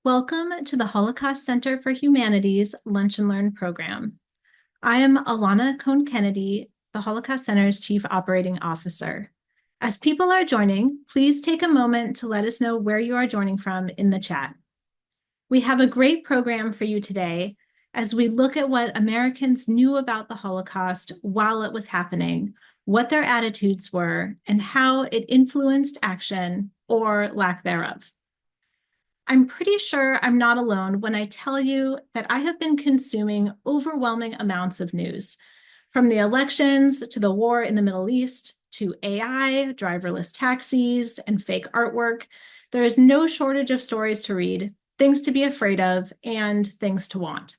Welcome to the Holocaust Center for Humanities Lunch and Learn program. I am Alana Cohn-Kennedy, the Holocaust Center's Chief Operating Officer. As people are joining, please take a moment to let us know where you are joining from in the chat. We have a great program for you today as we look at what Americans knew about the Holocaust while it was happening, what their attitudes were, and how it influenced action or lack thereof. I'm pretty sure I'm not alone when I tell you that I have been consuming overwhelming amounts of news, from the elections to the war in the Middle East to AI, driverless taxis, and fake artwork. There is no shortage of stories to read, things to be afraid of, and things to want.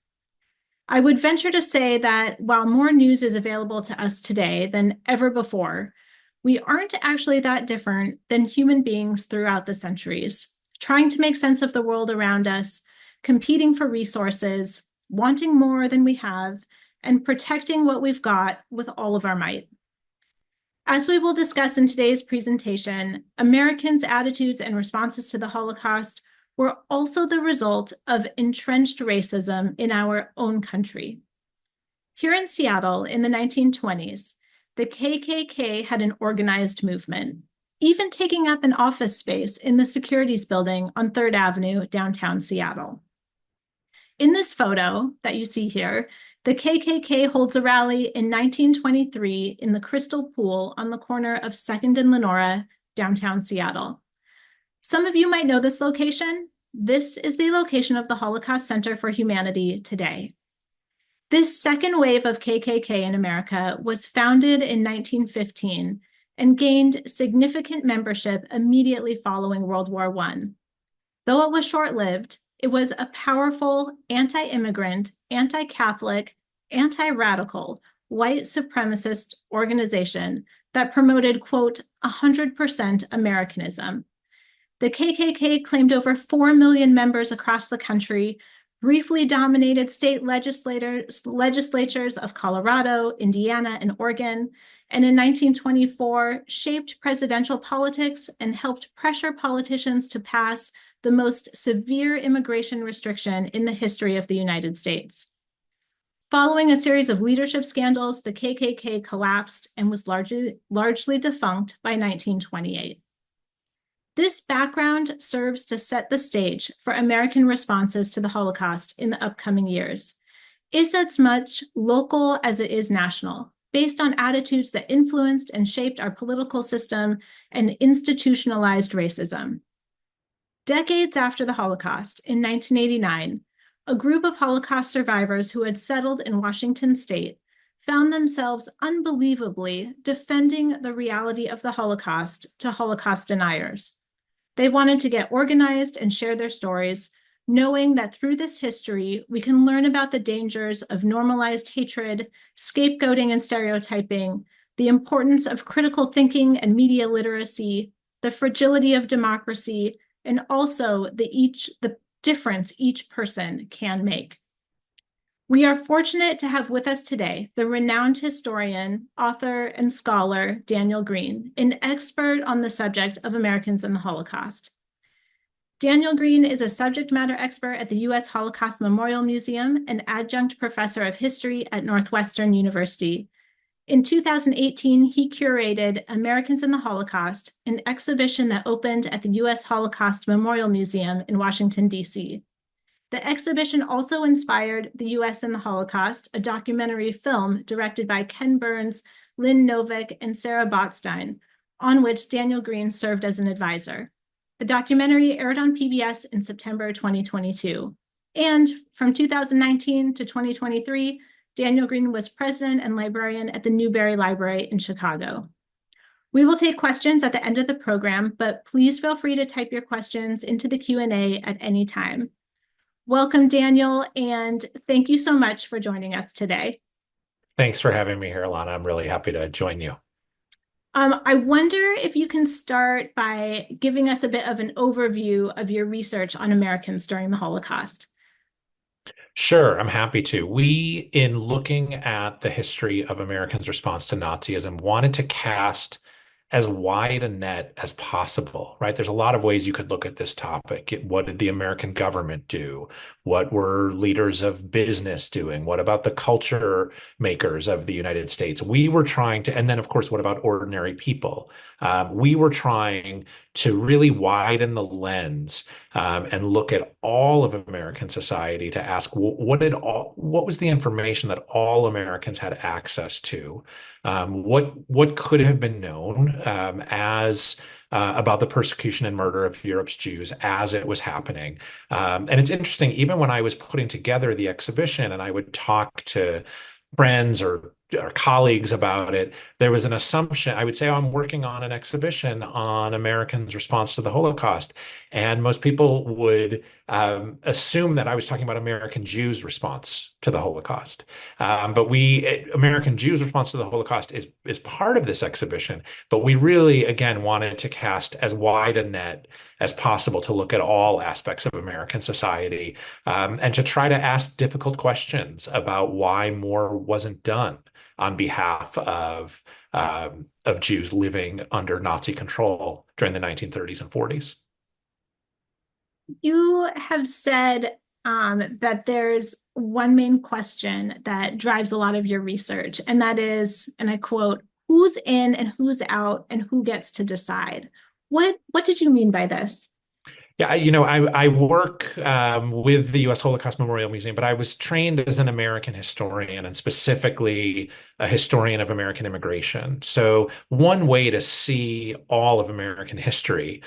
I would venture to say that while more news is available to us today than ever before, we aren't actually that different than human beings throughout the centuries, trying to make sense of the world around us, competing for resources, wanting more than we have, and protecting what we've got with all of our might. As we will discuss in today's presentation, Americans' attitudes and responses to the Holocaust were also the result of entrenched racism in our own country. Here in Seattle in the 1920s, the KKK had an organized movement, even taking up an office space in the securities building on 3rd Avenue, downtown Seattle. In this photo that you see here, the KKK holds a rally in 1923 in the Crystal Pool on the corner of 2nd and Menorah, downtown Seattle. Some of you might know this location. This is the location of the Holocaust Center for Humanity today. This second wave of KKK in America was founded in 1915 and gained significant membership immediately following World War I. Though it was short-lived, it was a powerful anti-immigrant, anti-Catholic, anti-radical, white supremacist organization that promoted, quote, 100% Americanism. The KKK claimed over 4 million members across the country, briefly dominated state legislatures of Colorado, Indiana, and Oregon, and in 1924 shaped presidential politics and helped pressure politicians to pass the most severe immigration restriction in the history of the United States. Following a series of leadership scandals, the KKK collapsed and was largely defunct by 1928. This background serves to set the stage for American responses to the Holocaust in the upcoming years. It's as much local as it is national, based on attitudes that influenced and shaped our political system and institutionalized racism. Decades after the Holocaust, in 1989, a group of Holocaust survivors who had settled in Washington state found themselves unbelievably defending the reality of the Holocaust to Holocaust deniers. They wanted to get organized and share their stories, knowing that through this history, we can learn about the dangers of normalized hatred, scapegoating and stereotyping, the importance of critical thinking and media literacy, the fragility of democracy, and also the difference each person can make. We are fortunate to have with us today the renowned historian, author, and scholar, Daniel Greene, an expert on the subject of Americans and the Holocaust. Daniel Greene is a subject matter expert at the US Holocaust Memorial Museum and adjunct professor of history at Northwestern University. In 2018, he curated Americans and the Holocaust, an exhibition that opened at the US Holocaust Memorial Museum in Washington, D.C. The exhibition also inspired The U.S. and the Holocaust, a documentary film directed by Ken Burns, Lynn Novick, and Sarah Botstein, on which Daniel Greene served as an advisor. The documentary aired on PBS in September 2022. And from 2019 to 2023, Daniel Greene was president and librarian at the Newberry Library in Chicago. We will take questions at the end of the program, but please feel free to type your questions into the Q&A at any time. Welcome, Daniel, and thank you so much for joining us today. Thanks for having me here, Alana. I'm really happy to join you. I wonder if you can start by giving us a bit of an overview of your research on Americans during the Holocaust. Sure, I'm happy to. We, in looking at the history of Americans' response to Nazism, wanted to cast as wide a net as possible, right? There's a lot of ways you could look at this topic. What did the American government do? What were leaders of business doing? What about the culture makers of the United States? We were trying to, and then of course, what about ordinary people? We were trying to really widen the lens and look at all of American society to ask what was the information that all Americans had access to? What could have been known as about the persecution and murder of Europe's Jews as it was happening? And it's interesting, even when I was putting together the exhibition and I would talk to friends or colleagues about it, there was an assumption. I would say, oh, I'm working on an exhibition on Americans' response to the Holocaust. And most people would assume that I was talking about American Jews' response to the Holocaust. But American Jews' response to the Holocaust is part of this exhibition. But we really, again, wanted to cast as wide a net as possible to look at all aspects of American society and to try to ask difficult questions about why more wasn't done on behalf of Jews living under Nazi control during the 1930s and 40s. You have said that there's one main question that drives a lot of your research, and that is, and I quote, "Who's in and who's out, and who gets to decide?" What did you mean by this? Yeah, I work with the US Holocaust Memorial Museum, but I was trained as an American historian and specifically a historian of American immigration. So one way to see all of American history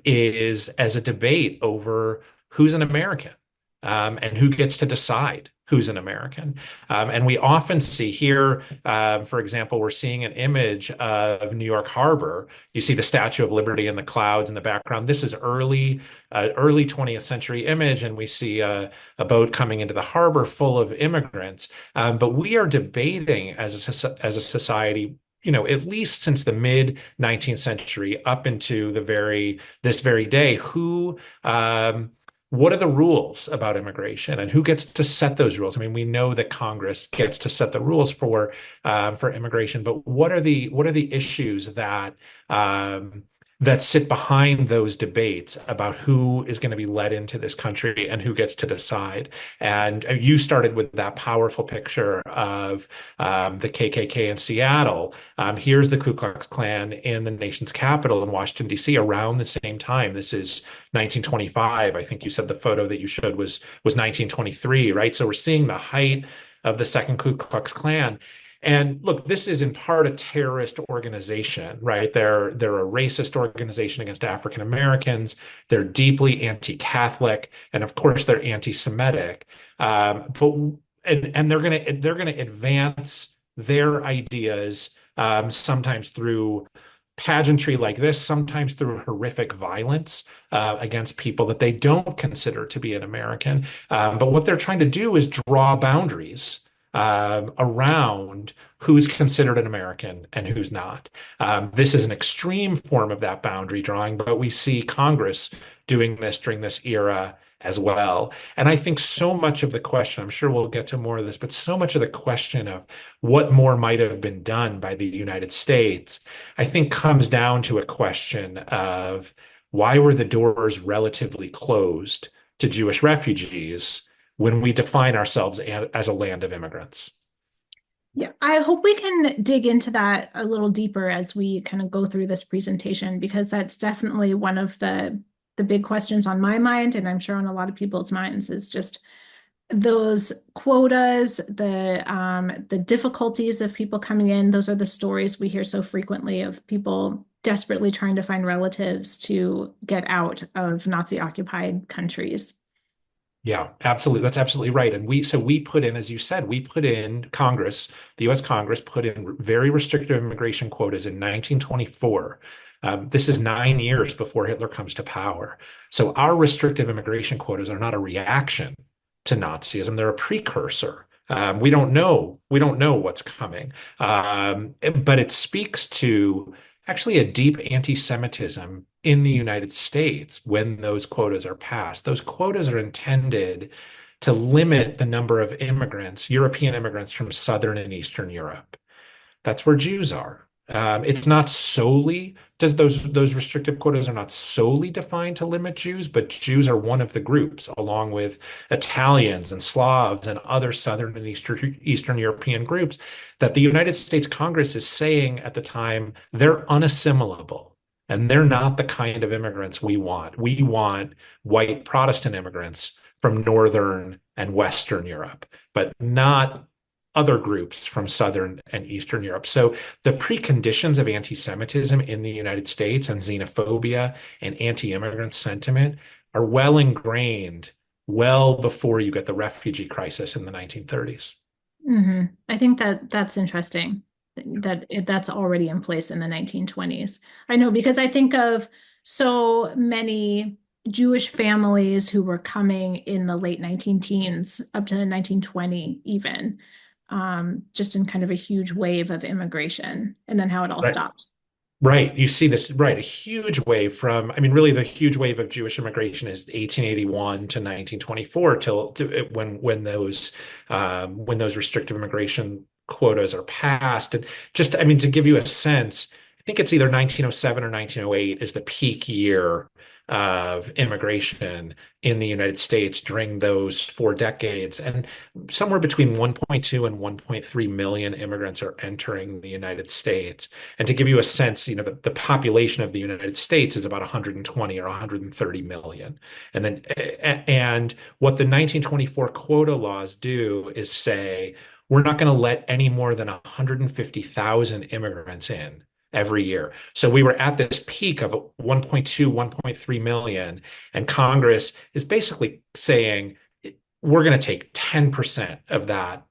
is as a debate over who's an American and who gets to decide who's an American. And we often see here, for example, we're seeing an image of New York Harbor. You see the Statue of Liberty in the clouds in the background. This is early 20th century image, and we see a boat coming into the harbor full of immigrants. But we are debating as a society, at least since the mid 19th century up into this very day, what are the rules about immigration and who gets to set those rules? I mean, we know that Congress gets to set the rules for immigration, but what are the issues that sit behind those debates about who is going to be let into this country and who gets to decide? And you started with that powerful picture of the KKK in Seattle. Here's the Ku Klux Klan in the nation's capital in Washington, D.C. around the same time. This is 1925. I think you said the photo that you showed was 1923, right? So we're seeing the height of the second Ku Klux Klan. And look, this is in part a terrorist organization, right? They're a racist organization against African Americans. They're deeply anti-Catholic, and of course, they're anti-Semitic. And they're gonna advance their ideas sometimes through pageantry like this, sometimes through horrific violence against people that they don't consider to be an American. But what they're trying to do is draw boundaries around who's considered an American and who's not. This is an extreme form of that boundary drawing, but we see Congress doing this during this era as well. And I think so much of the question, I'm sure we'll get to more of this, but so much of the question of what more might have been done by the United States, I think comes down to a question of why were the doors relatively closed to Jewish refugees when we define ourselves as a land of immigrants? Yeah, I hope we can dig into that a little deeper as we kind of go through this presentation, because that's definitely one of the big questions on my mind, and I'm sure on a lot of people's minds, is just those quotas, the difficulties of people coming in. Those are the stories we hear so frequently of people desperately trying to find relatives to get out of Nazi-occupied countries. Yeah, absolutely. That's absolutely right. And we put in, as you said, we put in Congress, the US Congress put in very restrictive immigration quotas in 1924. This is 9 years before Hitler comes to power. So our restrictive immigration quotas are not a reaction to Nazism. They're a precursor. We don't know what's coming. But it speaks to actually a deep anti-Semitism in the United States when those quotas are passed. Those quotas are intended to limit the number of immigrants, European immigrants from Southern and Eastern Europe. That's where Jews are. It's not solely does those restrictive quotas are not solely defined to limit Jews, but Jews are one of the groups, along with Italians and Slavs and other Southern and Eastern European groups, that the United States Congress is saying at the time they're unassimilable. And they're not the kind of immigrants we want. We want white Protestant immigrants from Northern and Western Europe, but not other groups from Southern and Eastern Europe. So the preconditions of anti-Semitism in the United States and xenophobia and anti-immigrant sentiment are well ingrained well before you get the refugee crisis in the 1930s. I think that that's interesting that's already in place in the 1920s. I know because I think of so many Jewish families who were coming in the late 19 teens up to 1920 even, just in kind of a huge wave of immigration and then how it all Right. stopped. Right. You see this, right, a huge wave from, I mean, really the huge wave of Jewish immigration is 1881 to 1924 when those restrictive immigration quotas are passed. And just, I mean, to give you a sense, I think it's either 1907 or 1908 is the peak year of immigration in the United States during those 4 decades. And somewhere between 1.2 and 1.3 million immigrants are entering the United States. And to give you a sense, the population of the United States is about 120 or 130 million. And what the 1924 quota laws do is say, we're not going to let any more than 150,000 immigrants in every year. So we were at this peak of 1.2, 1.3 million, and Congress is basically saying we're going to take 10% of that,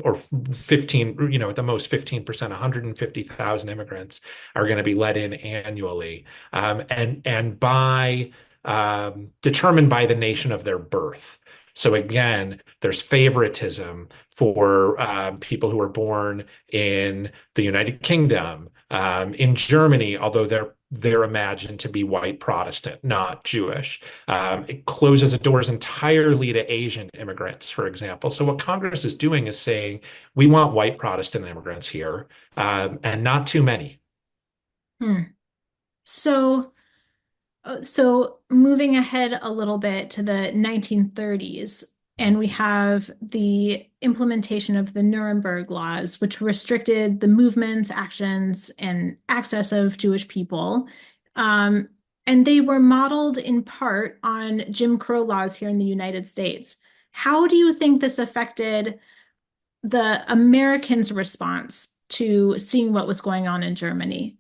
or 15, at the most 15%, 150,000 immigrants are going to be let in annually, and by determined by the nation of their birth. So again, there's favoritism for people who are born in the United Kingdom, in Germany, although they're imagined to be white Protestant, not Jewish. It closes the doors entirely to Asian immigrants, for example. So what Congress is doing is saying we want white Protestant immigrants here, and not too many. Hmm. So, so moving ahead a little bit to the 1930s, and we have the implementation of the Nuremberg laws, which restricted the movements, actions, and access of Jewish people. Um, and they were modeled in part on Jim Crow laws here in the United States. How do you think this affected the Americans' response to seeing what was going on in Germany?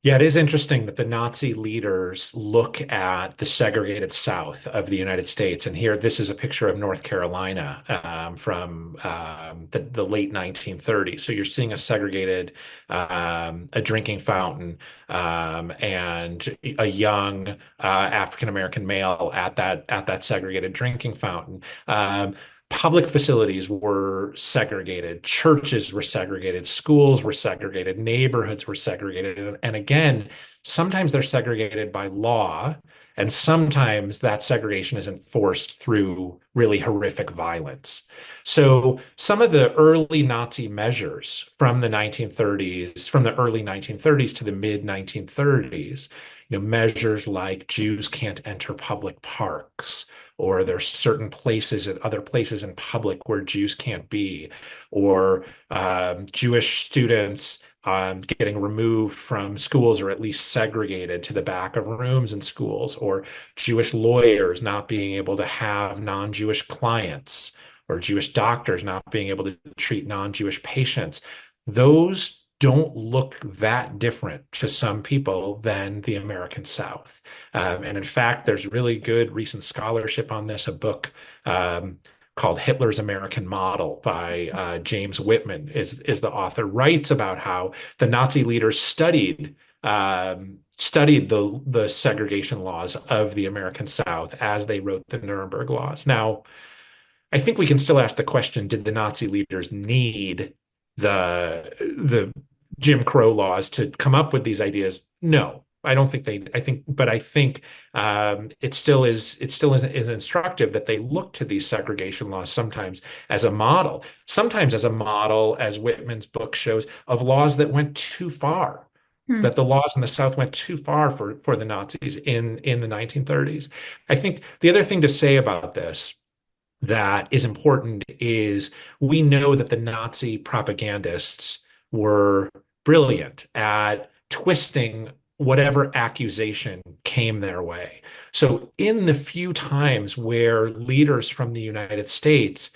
Yeah, it is interesting that the Nazi leaders look at the segregated South of the United States. And here, this is a picture of North Carolina, from the late 1930s. So you're seeing a drinking fountain, and a young African American male at that segregated drinking fountain. Public facilities were segregated, churches were segregated, schools were segregated, neighborhoods were segregated. And again, sometimes they're segregated by law, and sometimes that segregation is enforced through really horrific violence. So some of the early Nazi measures from the 1930s, from the early 1930s to the mid 1930s, measures like Jews can't enter public parks, or there's certain places and other places in public where Jews can't be, or Jewish students getting removed from schools or at least segregated to the back of rooms in schools, or Jewish lawyers not being able to have non-Jewish clients, or Jewish doctors not being able to treat non-Jewish patients. Those don't look that different to some people than the American South. And in fact, there's really good recent scholarship on this, a book called Hitler's American Model by James Whitman is the author, writes about how the Nazi leaders studied the segregation laws of the American South as they wrote the Nuremberg laws. Now, I think we can still ask the question, did the Nazi leaders need the Jim Crow laws to come up with these ideas? No. I don't think they, I think, but I think it still is instructive that they look to these segregation laws sometimes as a model, sometimes as a model, as Whitman's book shows, of laws that went too far, Hmm. that the laws in the South went too far for the Nazis in the 1930s. I think the other thing to say about this that is important is we know that the Nazi propagandists were brilliant at twisting whatever accusation came their way. So, in the few times where leaders from the United States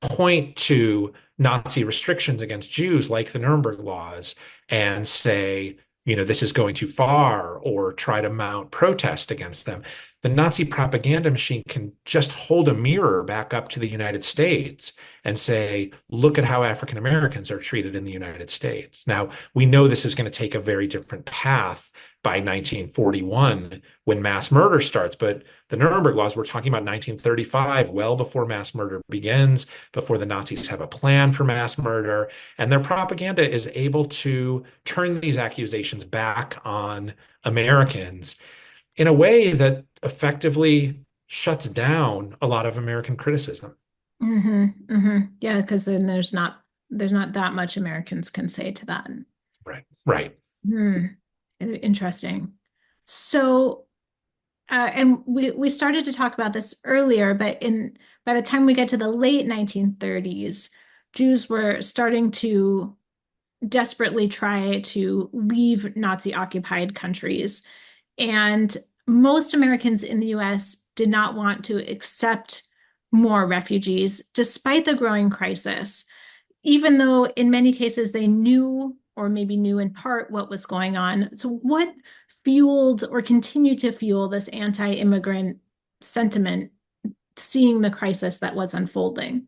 point to Nazi restrictions against Jews, like the Nuremberg laws, and say, this is going too far, or try to mount protest against them, the Nazi propaganda machine can just hold a mirror back up to the United States and say, look at how African Americans are treated in the United States. Now, we know this is going to take a very different path by 1941 when mass murder starts, but the Nuremberg laws, we're talking about 1935, well before mass murder begins, before the Nazis have a plan for mass murder, and their propaganda is able to turn these accusations back on Americans in a way that effectively shuts down a lot of American criticism. Yeah, because then there's not that much Americans can say to that. Right, right. Hmm. Interesting. So, and we started to talk about this earlier, but in by the time we get to the late 1930s, Jews were starting to desperately try to leave Nazi occupied countries. And most Americans in the US did not want to accept more refugees, despite the growing crisis, even though in many cases they knew, or maybe knew in part, what was going on. So, what fueled or continued to fuel this anti immigrant sentiment, seeing the crisis that was unfolding?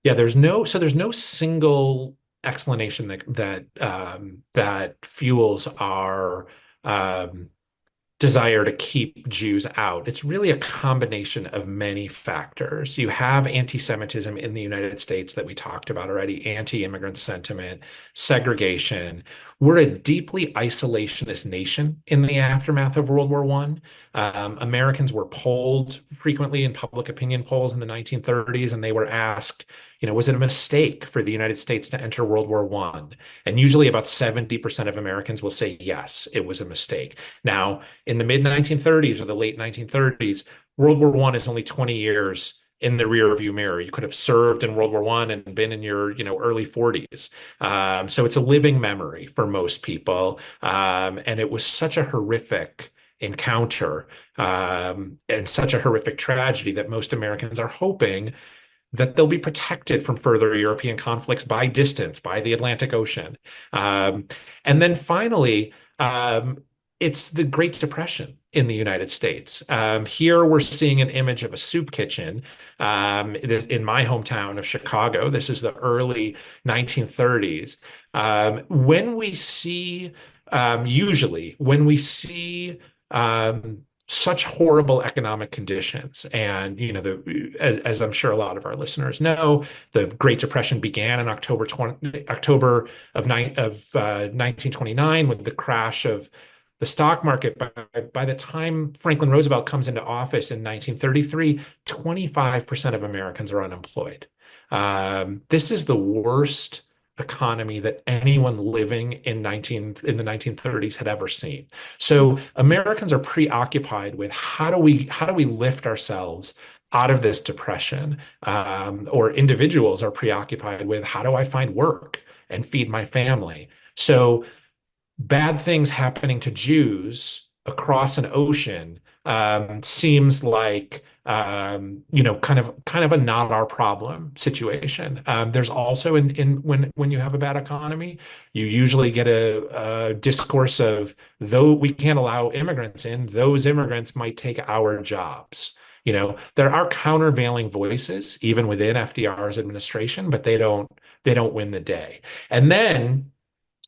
Yeah, there's no single explanation that fuels our um, desire to keep Jews out. It's really a combination of many factors. You have anti-Semitism in the United States that we talked about already, anti-immigrant sentiment, segregation. We're a deeply isolationist nation in the aftermath of World War I. Americans were polled frequently in public opinion polls in the 1930s, and they were asked, was it a mistake for the United States to enter World War I? And usually about 70% of Americans will say, yes, it was a mistake. Now, in the mid 1930s or the late 1930s, World War I is only 20 years in the rearview mirror. You could have served in World War I and been in your, early 40s. So it's a living memory for most people. And it was such a horrific encounter and such a horrific tragedy that most Americans are hoping that they'll be protected from further European conflicts by distance, by the Atlantic Ocean. Um, and then finally, it's the Great Depression in the United States. Here we're seeing an image of a soup kitchen in my hometown of Chicago. This is the early 1930s. Usually, when we see such horrible economic conditions. And, as I'm sure a lot of our listeners know, the Great Depression began in October of 1929 with the crash of the stock market. By the time Franklin Roosevelt comes into office in 1933, 25% of Americans are unemployed. This is the worst economy that anyone living in the 1930s had ever seen. So Americans are preoccupied with how do we lift ourselves out of this depression, or individuals are preoccupied with how do I find work and feed my family. So bad things happening to Jews across an ocean seems like kind of a not our problem situation. There's also in when you have a bad economy, you usually get a discourse of though we can't allow immigrants in, those immigrants might take our jobs. There are countervailing voices even within FDR's administration, but they don't win the day. And then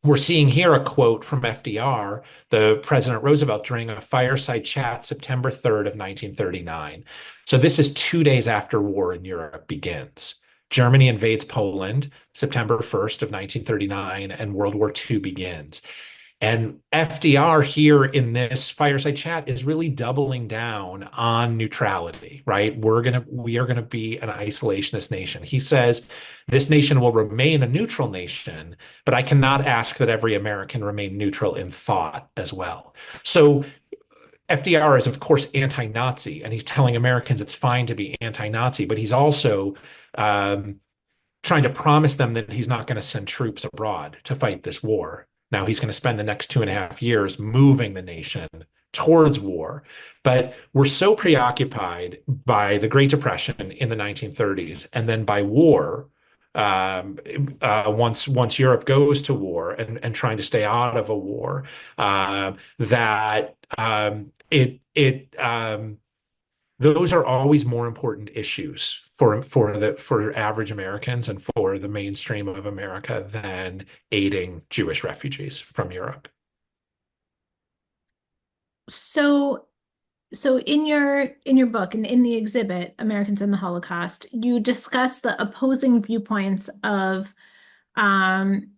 we're seeing here a quote from FDR, the President Roosevelt, during a fireside chat September 3rd of 1939. So this is 2 days after war in Europe begins. Germany invades Poland September 1st of 1939, and World War II begins. And FDR here in this fireside chat is really doubling down on neutrality, right? We are gonna be an isolationist nation. He says this nation will remain a neutral nation, but I cannot ask that every American remain neutral in thought as well. So FDR is, of course, anti-Nazi, and he's telling Americans it's fine to be anti-Nazi, but he's also um, trying to promise them that he's not going to send troops abroad to fight this war. Now he's going to spend the next 2.5 years moving the nation towards war. But we're so preoccupied by the Great Depression in the 1930s and then by war. Once Europe goes to war and trying to stay out of a war, that those are always more important issues for average Americans and for the mainstream of America than aiding Jewish refugees from Europe. So, so in your book and in the exhibit, Americans in the Holocaust, you discuss the opposing viewpoints of um,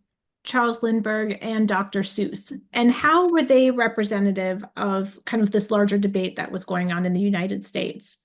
Charles Lindbergh and Dr. Seuss, and how were they representative of kind of this larger debate that was going on in the United States?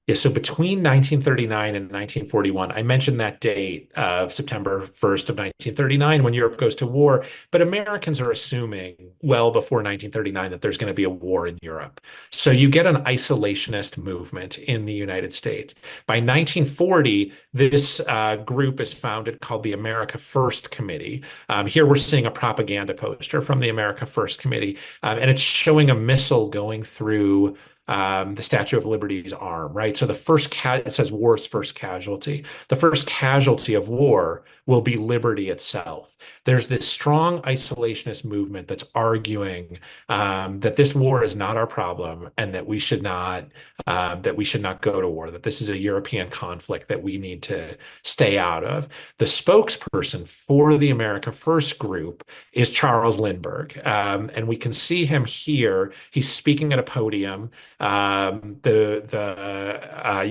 Yeah, so between 1939 and 1941, I mentioned that date of September 1st of 1939 when Europe goes to war, but Americans are assuming well before 1939 that there's going to be a war in Europe. So you get an isolationist movement in the United States. By 1940, this group is founded called the America First Committee. Here we're seeing a propaganda poster from the America First Committee, and it's showing a missile going through the Statue of Liberty's arm, right? So it says war's first casualty. The first casualty of war will be liberty itself. There's this strong isolationist movement that's arguing that this war is not our problem and that we should not go to war. That this is a European conflict that we need to stay out of. The spokesperson for the America First group is Charles Lindbergh, and we can see him here. He's speaking at a podium. You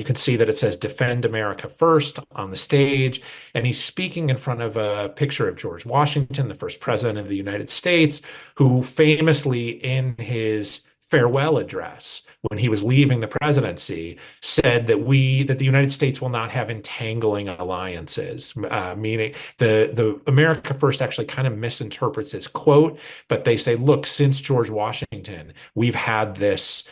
can see that it says "Defend America First" on the stage, and he's speaking in front of a picture of George Washington, the first president of the United States, who famously, in his farewell address when he was leaving the presidency, said that the United States will not have entangling alliances, meaning the America First actually kind of misinterprets this quote, but they say, look, since George Washington, we've had this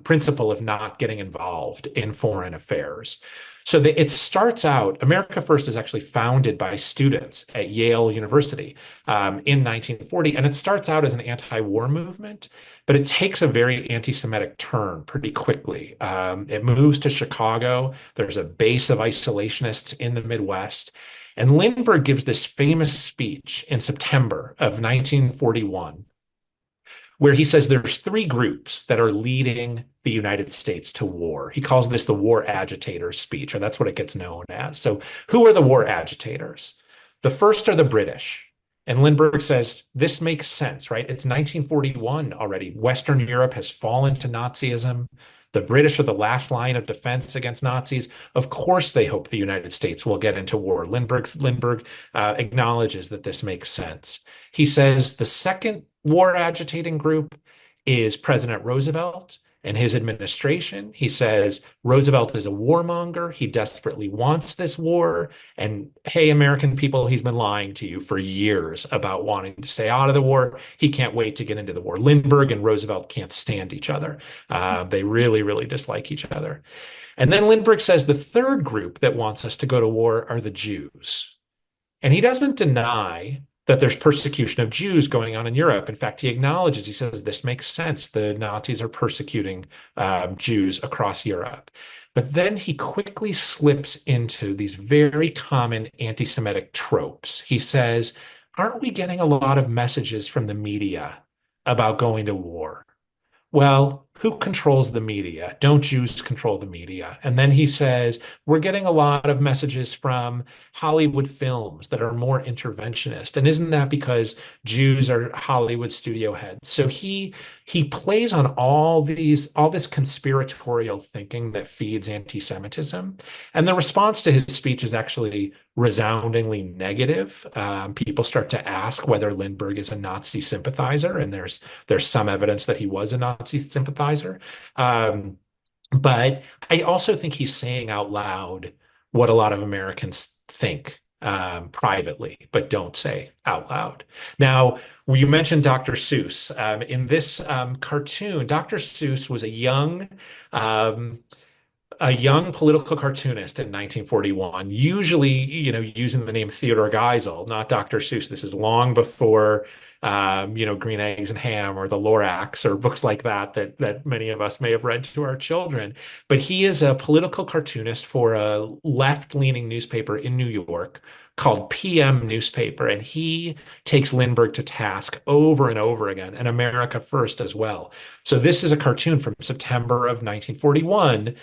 principle of not getting involved in foreign affairs. So it starts out, America First is actually founded by students at Yale University in 1940, and it starts out as an anti-war movement, but it takes a very anti-Semitic turn pretty quickly. It moves to Chicago. There's a base of isolationists in the Midwest. And Lindbergh gives this famous speech in September of 1941 where he says there's three groups that are leading the United States to war. He calls this the war agitators speech, or that's what it gets known as. So who are the war agitators? The first are the British. And Lindbergh says this makes sense, right? It's 1941 already. Western Europe has fallen to Nazism. The British are the last line of defense against Nazis. Of course, they hope the United States will get into war. Lindbergh acknowledges that this makes sense. He says the second war agitating group is President Roosevelt and his administration. He says Roosevelt is a warmonger. He desperately wants this war. And hey, American people, he's been lying to you for years about wanting to stay out of the war. He can't wait to get into the war. Lindbergh and Roosevelt can't stand each other. They really, really dislike each other. And then Lindbergh says the third group that wants us to go to war are the Jews. And he doesn't deny that there's persecution of Jews going on in Europe. In fact, he acknowledges, he says, this makes sense. The Nazis are persecuting Jews across Europe. But then he quickly slips into these very common anti-Semitic tropes. He says, aren't we getting a lot of messages from the media about going to war? Well, who controls the media? Don't Jews control the media? And then he says, we're getting a lot of messages from Hollywood films that are more interventionist. And isn't that because Jews are Hollywood studio heads? So he plays on all this conspiratorial thinking that feeds anti-Semitism. And the response to his speech is actually resoundingly negative. People start to ask whether Lindbergh is a Nazi sympathizer, and there's some evidence that he was a Nazi sympathizer. Um, but I also think he's saying out loud what a lot of Americans think privately, but don't say out loud. Now, you mentioned Dr. Seuss. In this cartoon, Dr. Seuss was um, a young political cartoonist in 1941, usually, using the name Theodore Geisel, not Dr. Seuss. This is long before, Green Eggs and Ham or the Lorax or books like that many of us may have read to our children. But he is a political cartoonist for a left-leaning newspaper in New York called PM Newspaper, and he takes Lindbergh to task over and over again, and America First as well. So this is a cartoon from September of 1941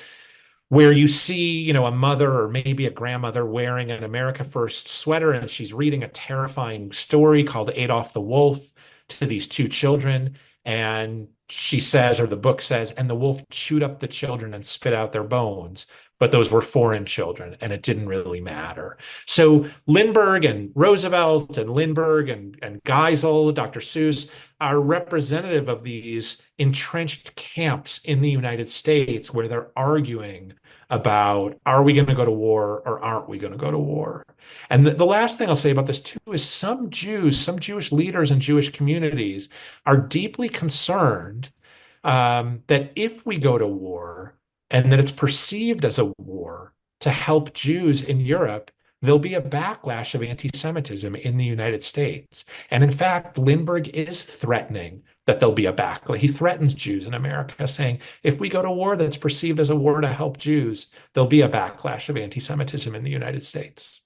where you see, a mother or maybe a grandmother wearing an America First sweater, and she's reading a terrifying story called Adolf the Wolf to these two children. And she says, or the book says, and the wolf chewed up the children and spit out their bones. But those were foreign children, and it didn't really matter. So Lindbergh and Roosevelt and Lindbergh and Geisel, Dr. Seuss, are representative of these entrenched camps in the United States where they're arguing about, are we going to go to war or aren't we going to go to war? And the last thing I'll say about this too is some Jews, some Jewish leaders and Jewish communities are deeply concerned that if we go to war and that it's perceived as a war to help Jews in Europe, there'll be a backlash of anti-Semitism in the United States. And in fact, Lindbergh is threatening that there'll be a backlash. He threatens Jews in America, saying, if we go to war that's perceived as a war to help Jews, there'll be a backlash of anti-Semitism in the United States.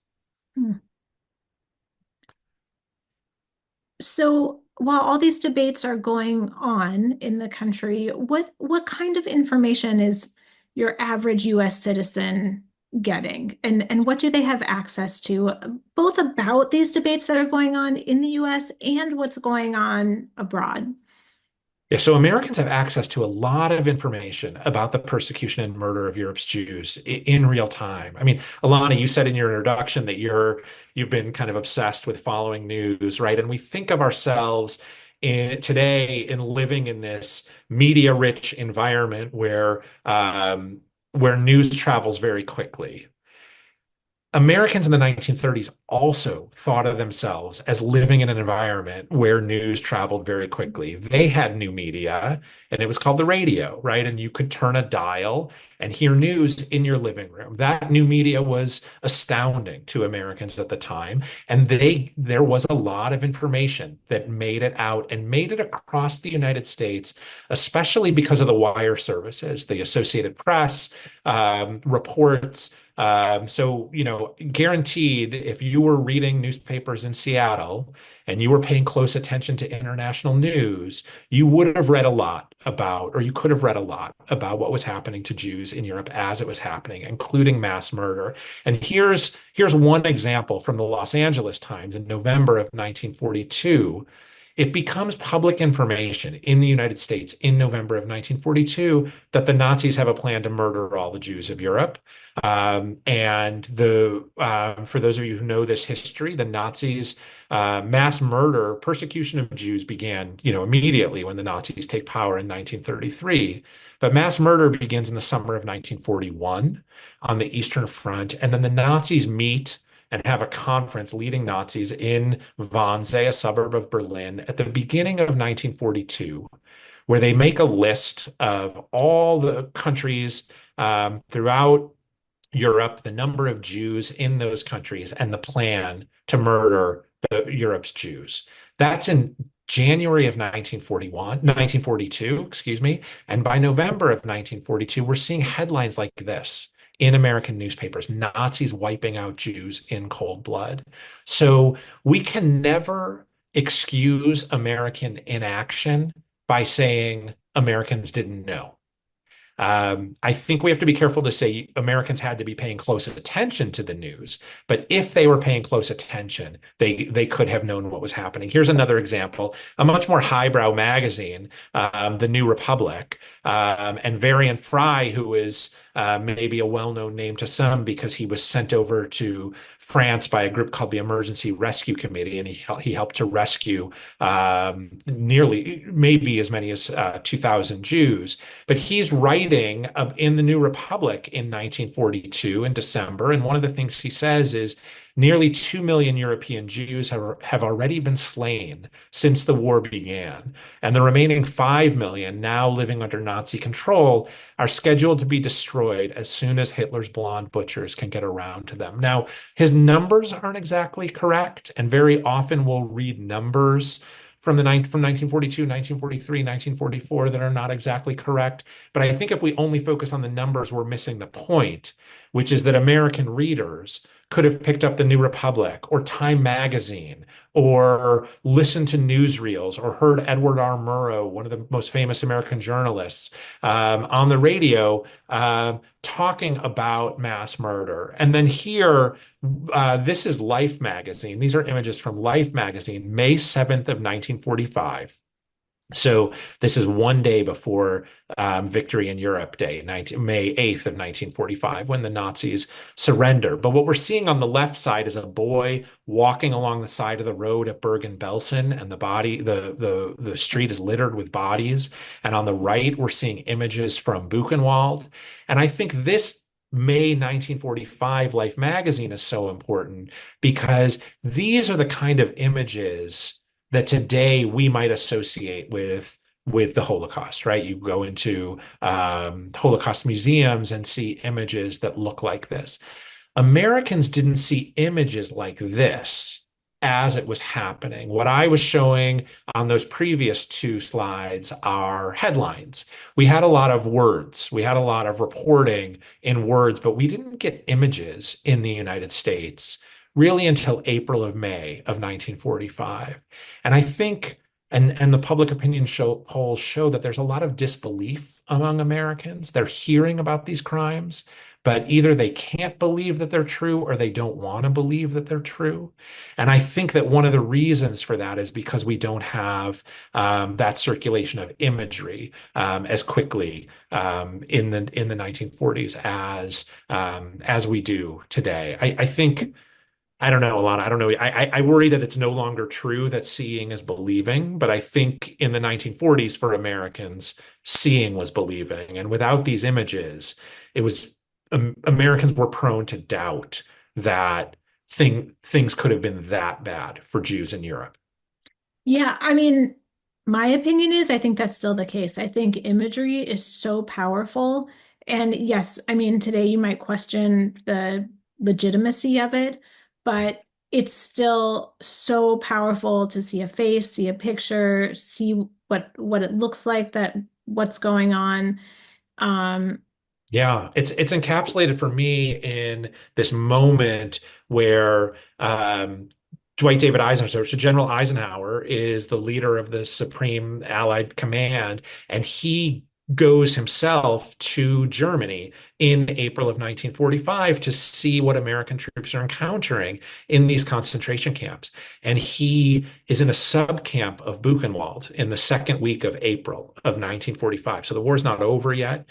So while all these debates are going on in the country, what kind of information is your average US citizen getting? And what do they have access to, both about these debates that are going on in the US and what's going on abroad? Yeah, so Americans have access to a lot of information about the persecution and murder of Europe's Jews in real time. I mean, Alana, you said in your introduction that you've been kind of obsessed with following news, right? And we think of ourselves today in living in this media-rich environment where news travels very quickly. Americans in the 1930s also thought of themselves as living in an environment where news traveled very quickly. They had new media, and it was called the radio, right? And you could turn a dial and hear news in your living room. That new media was astounding to Americans at the time. And there was a lot of information that made it out and made it across the United States, especially because of the wire services, the Associated Press, reports. So, guaranteed, if you were reading newspapers in Seattle and you were paying close attention to international news, you would have read a lot about, or you could have read a lot about what was happening to Jews in Europe as it was happening, including mass murder. And here's one example from the Los Angeles Times in November of 1942. It becomes public information in the United States in November of 1942 that the Nazis have a plan to murder all the Jews of Europe. And for those of you who know this history, the Nazis' mass murder, persecution of Jews began, immediately when the Nazis take power in 1933. But mass murder begins in the summer of 1941 on the Eastern Front, and then the Nazis meet and have a conference, leading Nazis, in Wannsee, a suburb of Berlin, at the beginning of 1942, where they make a list of all the countries throughout Europe, the number of Jews in those countries, and the plan to murder Europe's Jews. That's in January of 1942, excuse me. And by November of 1942, we're seeing headlines like this in American newspapers: Nazis wiping out Jews in cold blood. So we can never excuse American inaction by saying Americans didn't know. I think we have to be careful to say Americans had to be paying close attention to the news, but if they were paying close attention, they could have known what was happening. Here's another example: a much more highbrow magazine, The New Republic, and Varian Fry, who is maybe a well-known name to some because he was sent over to France by a group called the Emergency Rescue Committee, and he helped to rescue nearly maybe as many as 2,000 Jews. But he's writing in the New Republic in 1942 in December, and one of the things he says is nearly 2 million European Jews have already been slain since the war began, and the remaining 5 million, now living under Nazi control, are scheduled to be destroyed as soon as Hitler's blonde butchers can get around to them. Now, his numbers aren't exactly correct, and very often we'll read numbers from 1942, 1943, 1944 that are not exactly correct. But I think if we only focus on the numbers, we're missing the point, which is that American readers could have picked up the New Republic or Time Magazine or listened to newsreels or heard Edward R. Murrow, one of the most famous American journalists, on the radio talking about mass murder. And then here, this is Life magazine. These are images from Life magazine, May 7th of 1945. So this is one day before Victory in Europe Day, May 8th of 1945, when the Nazis surrender. But what we're seeing on the left side is a boy walking along the side of the road at Bergen-Belsen, and the street is littered with bodies. And on the right, we're seeing images from Buchenwald. And I think this May 1945 Life magazine is so important because these are the kind of images that today we might associate with the Holocaust, right? You go into Holocaust museums and see images that look like this. Americans didn't see images like this as it was happening. What I was showing on those previous two slides are headlines. We had a lot of words. We had a lot of reporting in words, but we didn't get images in the United States really until April of May of 1945. And I think, and the public opinion polls show that there's a lot of disbelief among Americans. They're hearing about these crimes, but either they can't believe that they're true or they don't want to believe that they're true. And I think that one of the reasons for that is because we don't have that circulation of imagery as quickly in the 1940s as we do today. I think. I don't know, Alana. I don't know. I worry that it's no longer true that seeing is believing, but I think in the 1940s for Americans, seeing was believing. And without these images, it was Americans were prone to doubt that things could have been that bad for Jews in Europe. Yeah, I mean, my opinion is I think that's still the case. I think imagery is so powerful. And yes, I mean, today you might question the legitimacy of it, but it's still so powerful to see a face, see a picture, see what it looks like, that what's going on. Um, Yeah, it's encapsulated for me in this moment where Dwight David Eisenhower, so General Eisenhower is the leader of the Supreme Allied Command, and he goes himself to Germany in April of 1945 to see what American troops are encountering in these concentration camps. And he is in a subcamp of Buchenwald in the second week of April of 1945. So the war's not over yet.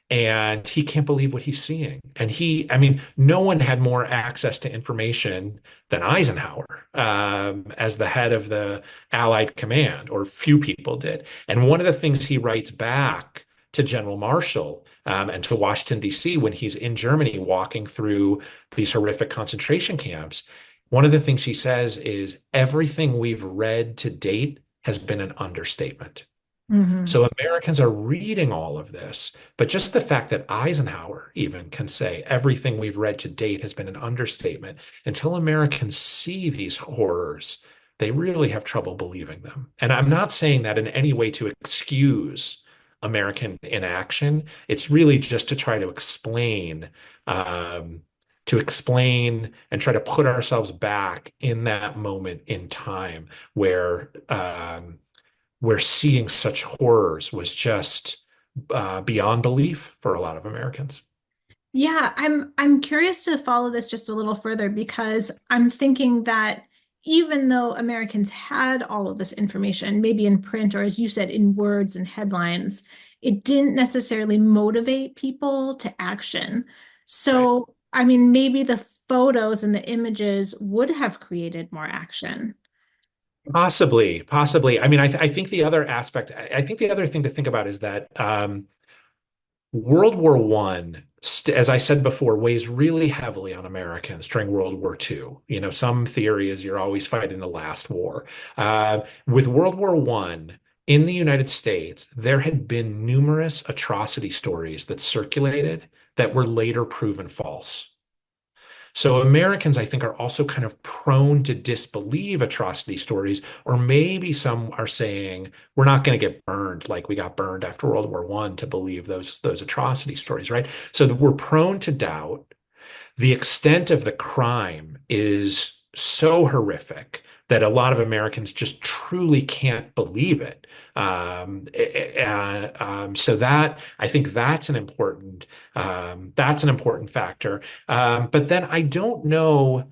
And he can't believe what he's seeing. And I mean, no one had more access to information than Eisenhower as the head of the Allied command, or few people did. And one of the things he writes back to General Marshall and to Washington, D.C., when he's in Germany walking through these horrific concentration camps, one of the things he says is, everything we've read to date has been an understatement. mhm. So Americans are reading all of this, but just the fact that Eisenhower even can say everything we've read to date has been an understatement, until Americans see these horrors, they really have trouble believing them. And I'm not saying that in any way to excuse American inaction. It's really just to try to explain and try to put ourselves back in that moment in time where seeing such horrors was just beyond belief for a lot of Americans. Yeah, I'm curious to follow this just a little further because I'm thinking that even though Americans had all of this information, maybe in print or as you said, in words and headlines, it didn't necessarily motivate people to action. Right. So, I mean, maybe the photos and the images would have created more action. Possibly, possibly. I mean, I think the other aspect, I think the other thing to think about is that World War One, as I said before, weighs really heavily on Americans during World War Two. You know, some theory is you're always fighting the last war. With World War One in the United States, there had been numerous atrocity stories that circulated that were later proven false. So Americans, I think, are also kind of prone to disbelieve atrocity stories, or maybe some are saying we're not going to get burned like we got burned after World War One to believe those atrocity stories, right? So that we're prone to doubt. The extent of the crime is so horrific that a lot of Americans just truly can't believe it. So that I think that's an important factor. But then I don't know.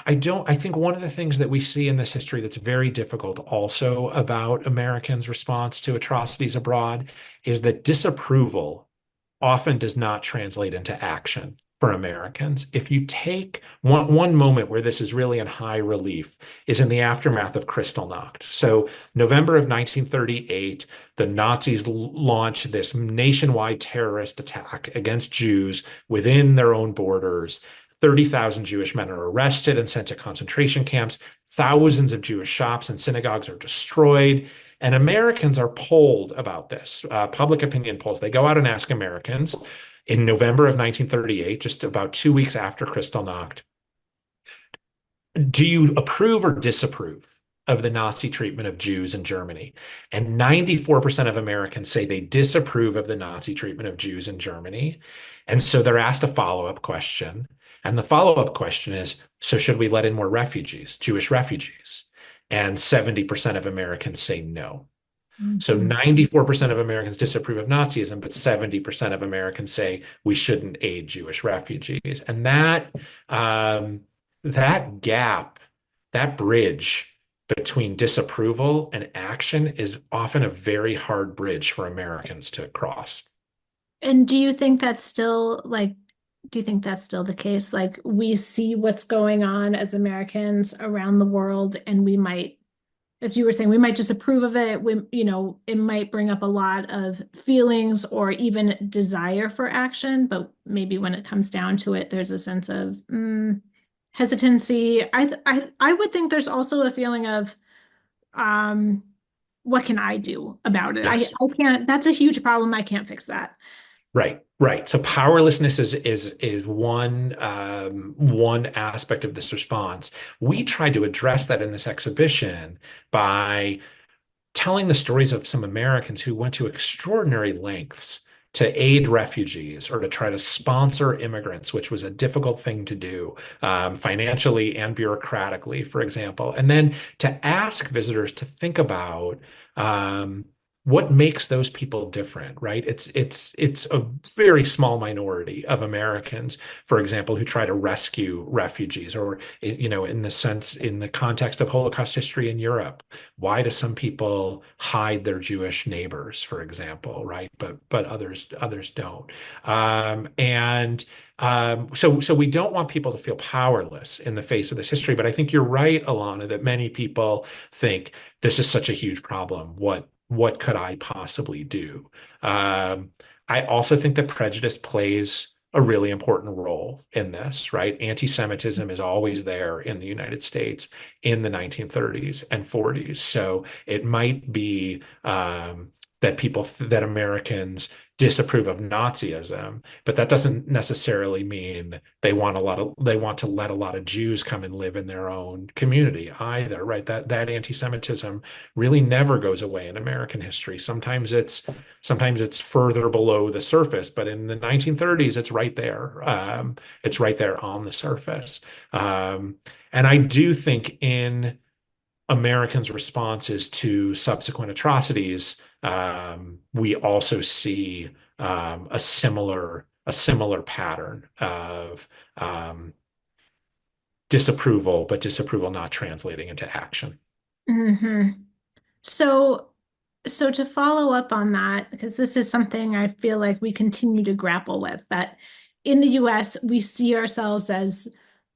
I think one of the things that we see in this history that's very difficult also about Americans' response to atrocities abroad is that disapproval often does not translate into action for Americans. If you take one moment where this is really in high relief is in the aftermath of Kristallnacht. So November of 1938, the Nazis launch this nationwide terrorist attack against Jews within their own borders. 30,000 Jewish men are arrested and sent to concentration camps. Thousands of Jewish shops and synagogues are destroyed. And Americans are polled about this, public opinion polls. They go out and ask Americans in November of 1938, just about 2 weeks after Kristallnacht, do you approve or disapprove of the Nazi treatment of Jews in Germany? And 94% of Americans say they disapprove of the Nazi treatment of Jews in Germany. And so they're asked a follow-up question. And the follow-up question is, so should we let in more refugees, Jewish refugees? And 70% of Americans say no. So Mhm. 94% of Americans disapprove of Nazism, but 70% of Americans say we shouldn't aid Jewish refugees. And that gap, that bridge between disapproval and action is often a very hard bridge for Americans to cross. And do you think that's still like, do you think that's still the case? Like we see what's going on as Americans around the world, and we might, as you were saying, we might disapprove of it. It might bring up a lot of feelings or even desire for action, but maybe when it comes down to it, there's a sense of hesitancy. I would think there's also a feeling of um, what can I do about it? Yes. I can't. That's a huge problem. I can't fix that. Right, right. So powerlessness is one aspect of this response. We tried to address that in this exhibition by telling the stories of some Americans who went to extraordinary lengths to aid refugees or to try to sponsor immigrants, which was a difficult thing to do, financially and bureaucratically, for example. And then to ask visitors to think about what makes those people different, right? It's a very small minority of Americans, for example, who try to rescue refugees, or in the sense, in the context of Holocaust history in Europe. Why do some people hide their Jewish neighbors, for example, right? But others don't. So we don't want people to feel powerless in the face of this history. But I think you're right, Alana, that many people think this is such a huge problem. What could I possibly do? I also think that prejudice plays a really important role in this, right? Anti-Semitism is always there in the United States in the 1930s and 40s. So it might be that Americans disapprove of Nazism, but that doesn't necessarily mean they want to let a lot of Jews come and live in their own community either, right? That anti-Semitism really never goes away in American history. Sometimes it's further below the surface, but in the 1930s, it's right there. It's right there on the surface. And I do think in Americans' responses to subsequent atrocities, we also see a similar pattern of disapproval, but disapproval not translating into action. Hmm. So, so to follow up on that, because this is something I feel like we continue to grapple with, that in the US, we see ourselves as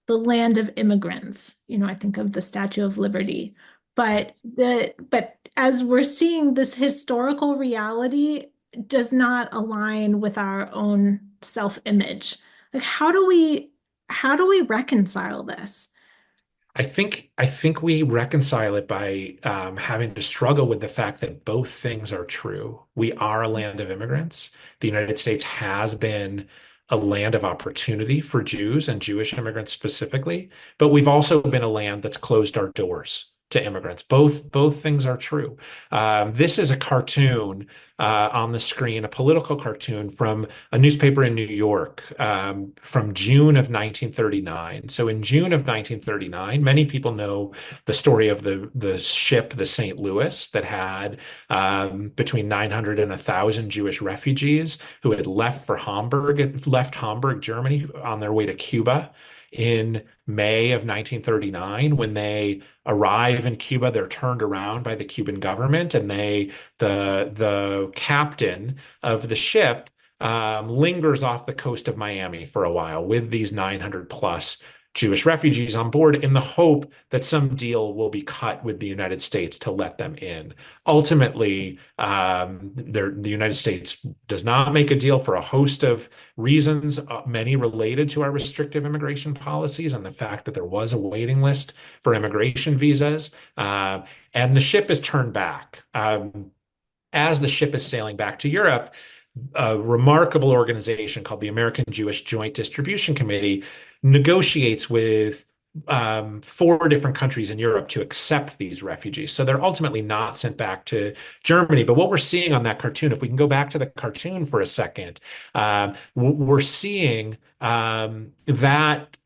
the land of immigrants. I think of the Statue of Liberty. But as we're seeing, this historical reality does not align with our own self-image. Like how do we reconcile this? I think we reconcile it by having to struggle with the fact that both things are true. We are a land of immigrants. The United States has been a land of opportunity for Jews and Jewish immigrants specifically, but we've also been a land that's closed our doors to immigrants. Both things are true. This is a cartoon on the screen, a political cartoon from a newspaper in New York from June of 1939. So in June of 1939, many people know the story of the ship, the St. Louis, that had between 900 and 1,000 Jewish refugees who had left Hamburg, Germany, on their way to Cuba in May of 1939. When they arrive in Cuba, they're turned around by the Cuban government, and the captain of the ship lingers off the coast of Miami for a while with these 900 plus Jewish refugees on board in the hope that some deal will be cut with the United States to let them in. Ultimately, the United States does not make a deal for a host of reasons, many related to our restrictive immigration policies and the fact that there was a waiting list for immigration visas. And the ship is turned back. As the ship is sailing back to Europe, a remarkable organization called the American Jewish Joint Distribution Committee negotiates with four different countries in Europe to accept these refugees. So they're ultimately not sent back to Germany. But what we're seeing on that cartoon, if we can go back to the cartoon for a second, we're seeing that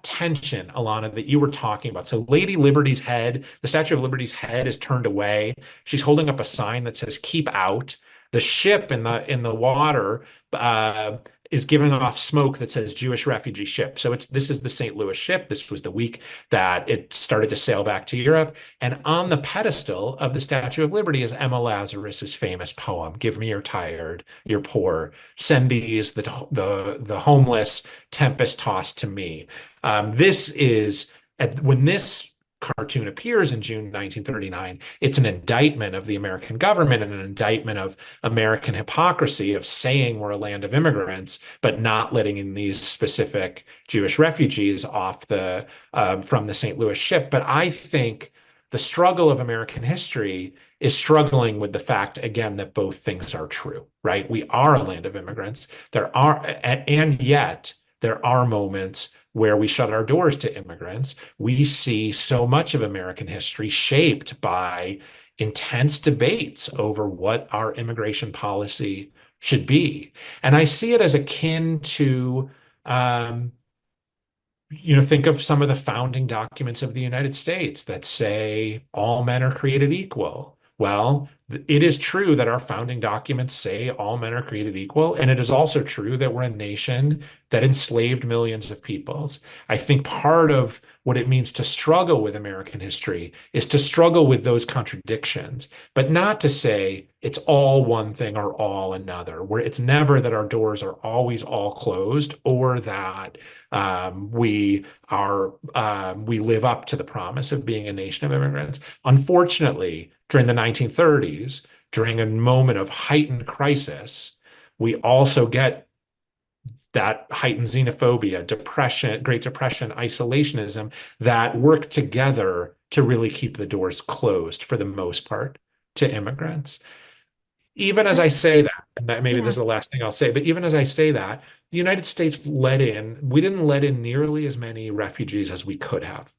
tension, Alana, that you were talking about. So Lady Liberty's head, the Statue of Liberty's head is turned away. She's holding up a sign that says "Keep out." The ship in the water is giving off smoke that says Jewish refugee ship. So this is the St. Louis ship. This was the week that it started to sail back to Europe. And on the pedestal of the Statue of Liberty is Emma Lazarus's famous poem, "Give me your tired, your poor, send these the homeless, tempest tossed to me." This is when this cartoon appears in June 1939, it's an indictment of the American government and an indictment of American hypocrisy of saying we're a land of immigrants, but not letting in these specific Jewish refugees off from the St. Louis ship. But I think the struggle of American history is struggling with the fact, again, that both things are true, right? We are a land of immigrants. And yet there are moments where we shut our doors to immigrants. We see so much of American history shaped by intense debates over what our immigration policy should be. And I see it as akin to, think of some of the founding documents of the United States that say all men are created equal. Well, it is true that our founding documents say all men are created equal, and it is also true that we're a nation that enslaved millions of peoples. I think part of what it means to struggle with American history is to struggle with those contradictions, but not to say it's all one thing or all another, where it's never that our doors are always all closed or that we live up to the promise of being a nation of immigrants. Unfortunately, during the 1930s, during a moment of heightened crisis, we also get that heightened xenophobia, depression, Great Depression, isolationism that work together to really keep the doors closed for the most part to immigrants. Even as I say that, and that maybe this Yeah. is the last thing I'll say, but even as I say that, the United States we didn't let in nearly as many refugees as we could have.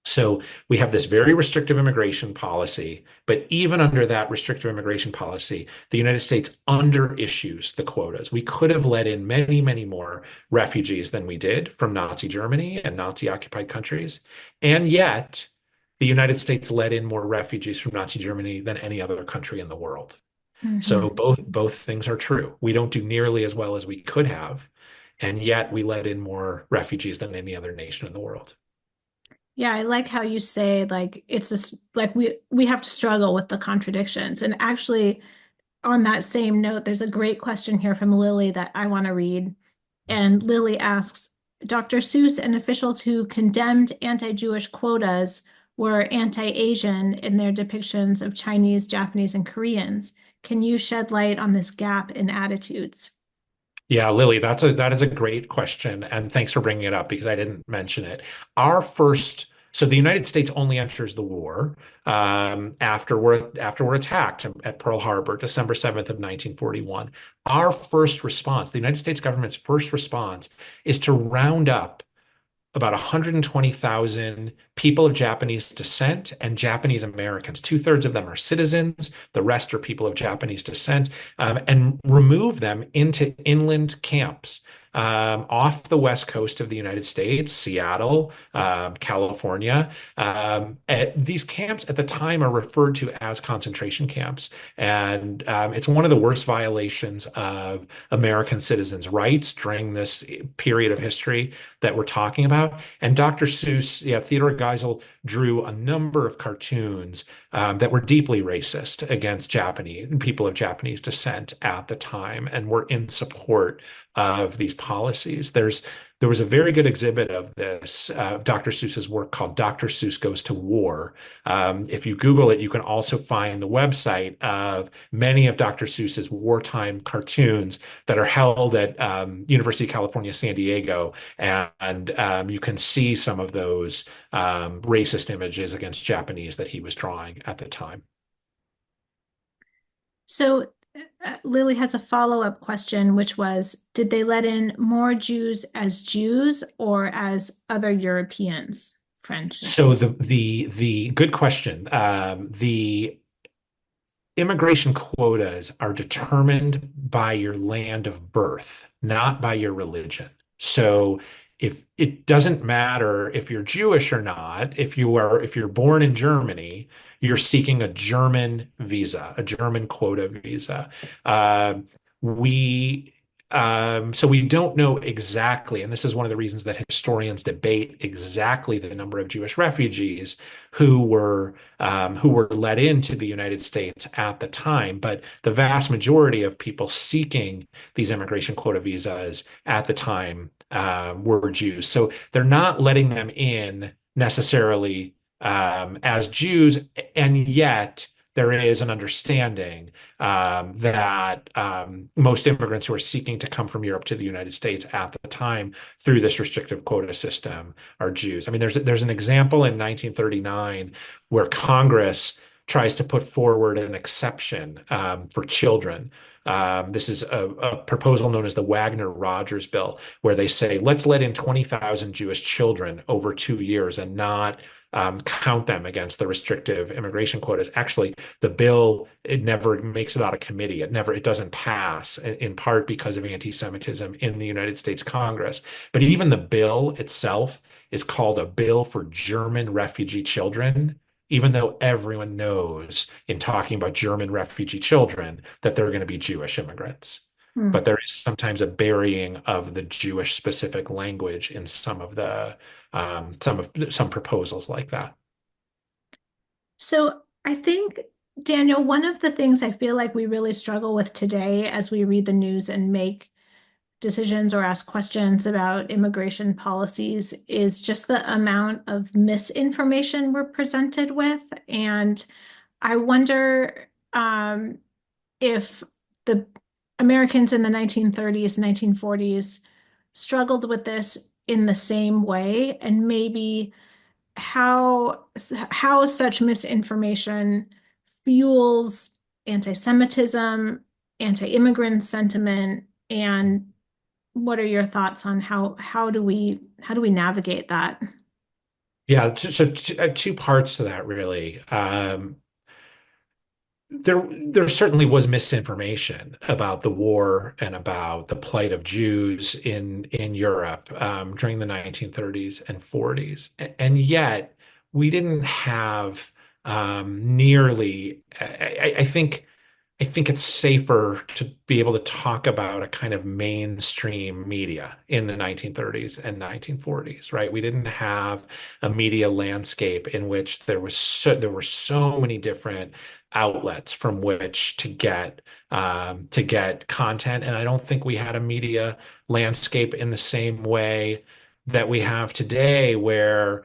So we have this very restrictive immigration policy, but even under that restrictive immigration policy, the United States underissues the quotas. We could have let in many, many more refugees than we did from Nazi Germany and Nazi occupied countries. And yet, the United States let in more refugees from Nazi Germany than any other country in the world. So Hmm. both things are true. We don't do nearly as well as we could have, and yet we let in more refugees than any other nation in the world. Yeah, I like how you say like it's just like we have to struggle with the contradictions. And actually, on that same note, there's a great question here from Lily that I want to read. And Lily asks, Dr. Seuss and officials who condemned anti-Jewish quotas were anti-Asian in their depictions of Chinese, Japanese, and Koreans. Can you shed light on this gap in attitudes? Yeah, Lily, that is a great question, and thanks for bringing it up because I didn't mention it. Our first, so the United States only enters the war after we're attacked at Pearl Harbor, December 7th of 1941. Our first response, the United States government's first response, is to round up about 120,000 people of Japanese descent and Japanese Americans. Two-thirds of them are citizens, the rest are people of Japanese descent, and remove them into inland camps. Off the west coast of the United States, Seattle, California. These camps at the time are referred to as concentration camps. And it's one of the worst violations of American citizens' rights during this period of history that we're talking about. And Dr. Seuss, yeah, Theodore Geisel drew a number of cartoons that were deeply racist against Japanese people of Japanese descent at the time and were in support of these policies. There was a very good exhibit of this, Dr. Seuss's work called Dr. Seuss Goes to War. If you Google it, you can also find the website of many of Dr. Seuss's wartime cartoons that are held at University of California, San Diego, and you can see some of those racist images against Japanese that he was drawing at the time. So Lily has a follow-up question, which was, did they let in more Jews as Jews or as other Europeans, French? So the good question. The immigration quotas are determined by your land of birth, not by your religion. So if it doesn't matter if you're Jewish or not, if you're born in Germany, you're seeking a German visa, a German quota visa. Uh, we so we don't know exactly, and this is one of the reasons that historians debate exactly the number of Jewish refugees who were let into the United States at the time. But the vast majority of people seeking these immigration quota visas at the time were Jews. So they're not letting them in necessarily as Jews, and yet there is an understanding that most immigrants who are seeking to come from Europe to the United States at the time through this restrictive quota system are Jews. I mean, there's an example in 1939 where Congress tries to put forward an exception for children. This is a proposal known as the Wagner-Rogers Bill, where they say, let's let in 20,000 Jewish children over 2 years and not count them against the restrictive immigration quotas. Actually, the bill, it never makes it out of committee. It doesn't pass in part because of anti-Semitism in the United States Congress. But even the bill itself is called a bill for German refugee children, even though everyone knows in talking about German refugee children that they're going to be Jewish immigrants. Hmm. But there is sometimes a burying of the Jewish specific language in some proposals like that. So I think, Daniel, one of the things I feel like we really struggle with today as we read the news and make decisions or ask questions about immigration policies is just the amount of misinformation we're presented with. And I wonder if the Americans in the 1930s, 1940s struggled with this in the same way, and maybe how how such misinformation fuels anti-Semitism, anti-immigrant sentiment, and what are your thoughts on how do we navigate that? Yeah, two parts to that really. There certainly was misinformation about the war and about the plight of Jews in Europe during the 1930s and 40s, and yet we didn't have nearly. I think I think it's safer to be able to talk about a kind of mainstream media in the 1930s and 1940s, right? We didn't have a media landscape in which there were so many different outlets from which to get content, and I don't think we had a media landscape in the same way that we have today, where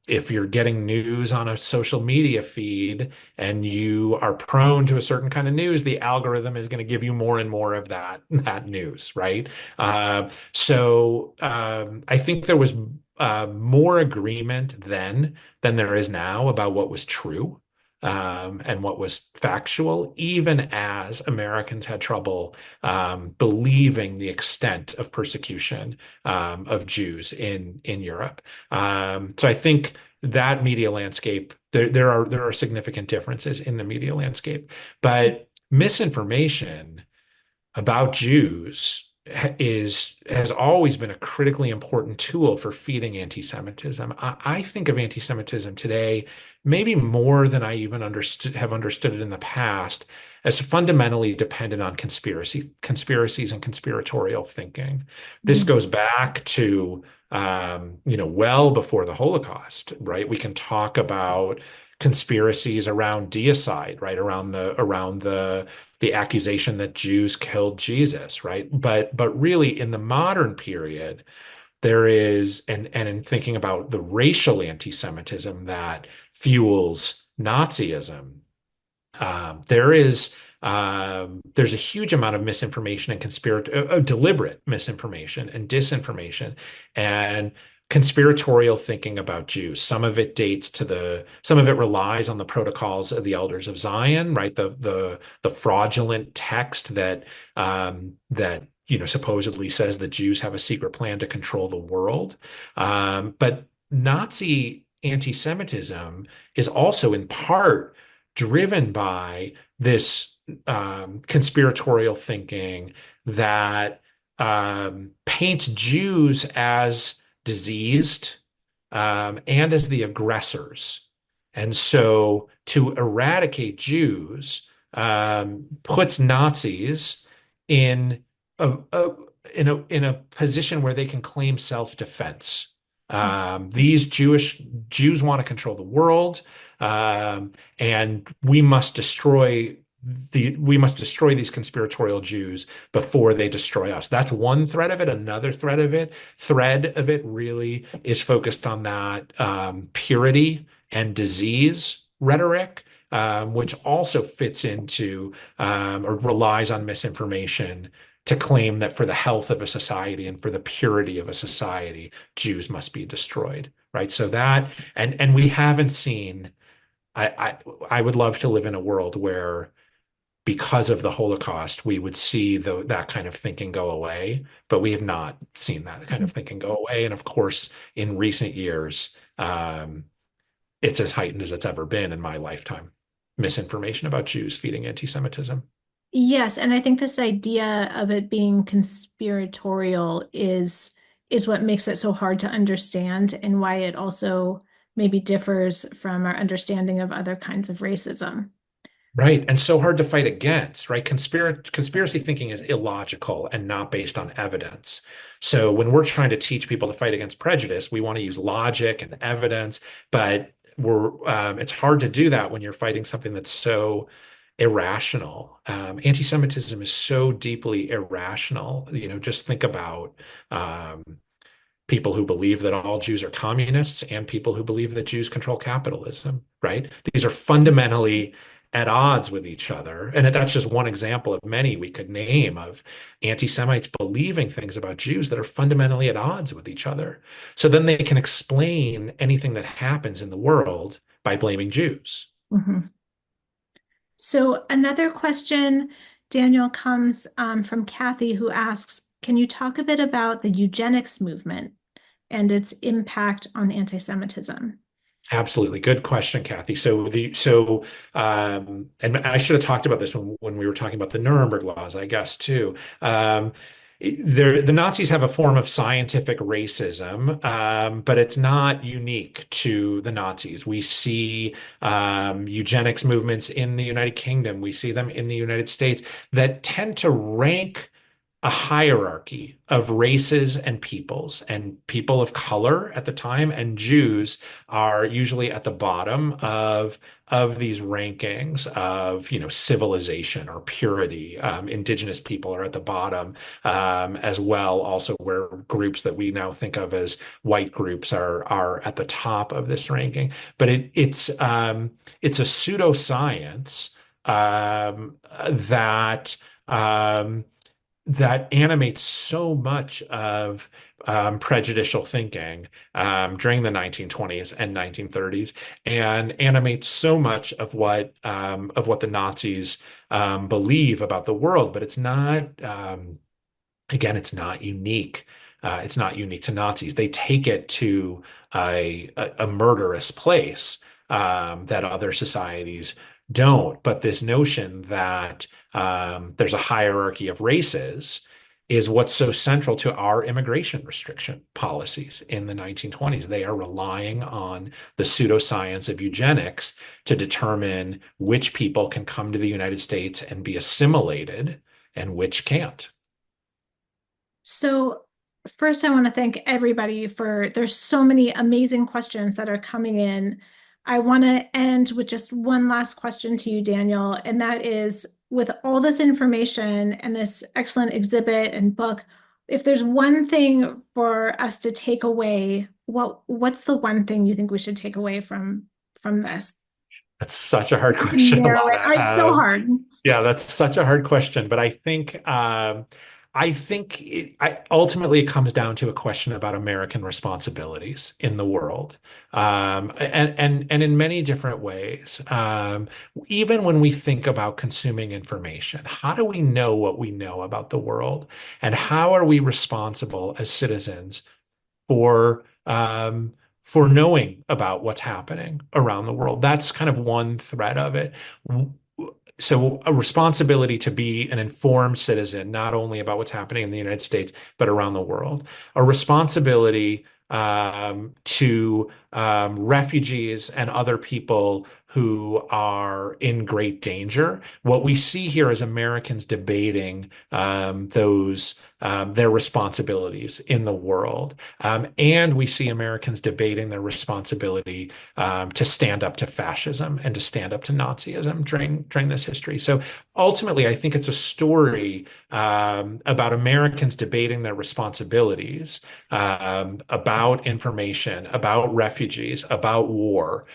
if you're getting news on a social media feed and you are prone to a certain kind of news, the algorithm is going to give you more and more of that news, right? I think there was more agreement then than there is now about what was true. And what was factual, even as Americans had trouble believing the extent of persecution of Jews in Europe. So I think that media landscape, there are significant differences in the media landscape, but misinformation about Jews has always been a critically important tool for feeding anti-Semitism. I think of anti-Semitism today, maybe more than I even have understood it in the past, as fundamentally dependent on conspiracies and conspiratorial thinking. This Mhm. goes back to well before the Holocaust, right? We can talk about conspiracies around deicide, right? Around the accusation that Jews killed Jesus, right? But really in the modern period, there is, and in thinking about the racial anti-Semitism that fuels Nazism, there's a huge amount of misinformation and deliberate misinformation and disinformation and conspiratorial thinking about Jews. Some of it relies on the protocols of the elders of Zion, right? The fraudulent text that supposedly says that Jews have a secret plan to control the world. But Nazi anti-Semitism is also in part driven by this conspiratorial thinking that paints Jews as diseased and as the aggressors. And so to eradicate Jews puts Nazis in a in a position where they can claim self-defense. These Jews want to control the world, and we must destroy these conspiratorial Jews before they destroy us. That's one thread of it. Another thread of it really is focused on that purity and disease rhetoric, which also fits into or relies on misinformation to claim that for the health of a society and for the purity of a society, Jews must be destroyed, right? So that, and we haven't seen. I would love to live in a world where, because of the Holocaust, we would see that kind of thinking go away, but we have not seen that kind of thinking go away. And of course, in recent years, it's as heightened as it's ever been in my lifetime. Misinformation about Jews feeding anti-Semitism. Yes, and I think this idea of it being conspiratorial is what makes it so hard to understand and why it also maybe differs from our understanding of other kinds of racism. Right. And so hard to fight against, right? Conspiracy thinking is illogical and not based on evidence. So when we're trying to teach people to fight against prejudice, we want to use logic and evidence, but it's hard to do that when you're fighting something that's so irrational. Anti-Semitism is so deeply irrational. Just think about people who believe that all Jews are communists and people who believe that Jews control capitalism, right? These are fundamentally at odds with each other. And that's just one example of many we could name of anti-Semites believing things about Jews that are fundamentally at odds with each other. So then they can explain anything that happens in the world by blaming Jews. Mhm. So another question, Daniel, comes from Kathy, who asks, can you talk a bit about the eugenics movement and its impact on anti-Semitism? Absolutely. Good question, Kathy. And I should have talked about this when we were talking about the Nuremberg laws, I guess, too. the Nazis have a form of scientific racism, but it's not unique to the Nazis. We see eugenics movements in the United Kingdom. We see them in the United States that tend to rank a hierarchy of races and peoples, and people of color at the time and Jews are usually at the bottom of these rankings of, civilization or purity. Indigenous people are at the bottom as well, also where groups that we now think of as white groups are at the top of this ranking. But it's a pseudoscience that that animates so much of prejudicial thinking during the 1920s and 1930s, and animates so much of what the Nazis believe about the world. But it's not, again, it's not unique. It's not unique to Nazis. They take it to a murderous place that other societies don't. But this notion that there's a hierarchy of races is what's so central to our immigration restriction policies in the 1920s. They are relying on the pseudoscience of eugenics to determine which people can come to the United States and be assimilated and which can't. So first, I want to thank everybody there's so many amazing questions that are coming in. I want to end with just one last question to you, Daniel, and that is, with all this information and this excellent exhibit and book, if there's one thing for us to take away, what's the one thing you think we should take away from this? That's such a hard question, Narrow it. Alana. It's so hard. Yeah, that's such a hard question, but ultimately it comes down to a question about American responsibilities in the world, and in many different ways. Even when we think about consuming information, how do we know what we know about the world, and how are we responsible as citizens for knowing about what's happening around the world? That's kind of one thread of it. So a responsibility to be an informed citizen, not only about what's happening in the United States, but around the world. A responsibility to refugees and other people who are in great danger. What we see here is Americans debating their responsibilities in the world. And we see Americans debating their responsibility to stand up to fascism and to stand up to Nazism during this history. So ultimately, I think it's a story about Americans debating their responsibilities, about information, about refugees, about war.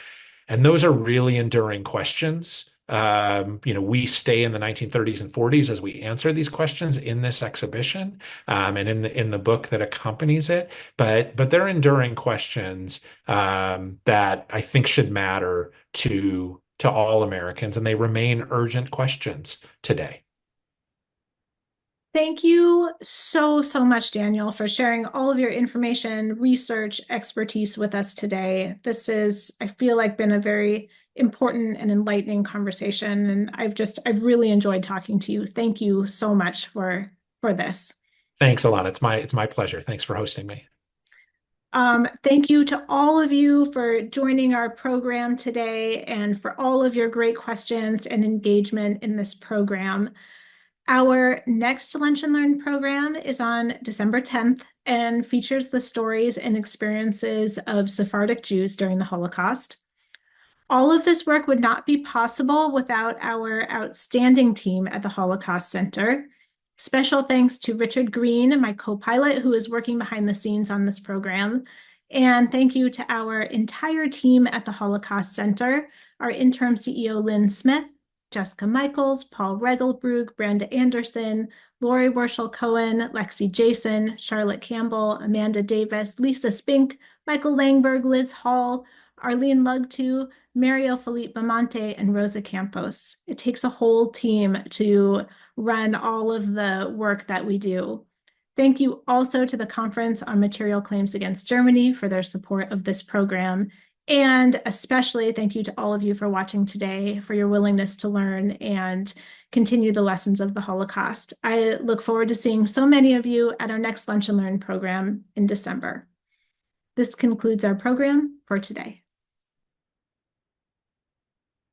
And those are really enduring questions. We stay in the 1930s and 40s as we answer these questions in this exhibition, and in the book that accompanies it. But they're enduring questions that I think should matter to all Americans, and they remain urgent questions today. Thank you so much, Daniel, for sharing all of your information, research, expertise with us today. This has, I feel like, been a very important and enlightening conversation, and I've really enjoyed talking to you. Thank you so much for this. Thanks, Alana. It's my pleasure. Thanks for hosting me. Thank you to all of you for joining our program today and for all of your great questions and engagement in this program. Our next Lunch and Learn program is on December 10th and features the stories and experiences of Sephardic Jews during the Holocaust. All of this work would not be possible without our outstanding team at the Holocaust Center. Special thanks to Richard Greene, my co-pilot, who is working behind the scenes on this program. And thank you to our entire team at the Holocaust Center, our interim CEO, Lynn Smith, Jessica Michaels, Paul Regelbrug, Brenda Anderson, Lori Worshel-Cohen, Lexi Jason, Charlotte Campbell, Amanda Davis, Lisa Spink, Michael Langberg, Liz Hall, Arlene Lugtu, Mario Felipe Bamonte, and Rosa Campos. It takes a whole team to run all of the work that we do. Thank you also to the Conference on Material Claims Against Germany for their support of this program, And especially thank you to all of you for watching today, for your willingness to learn and continue the lessons of the Holocaust. I look forward to seeing so many of you at our next Lunch and Learn program in December. This concludes our program for today.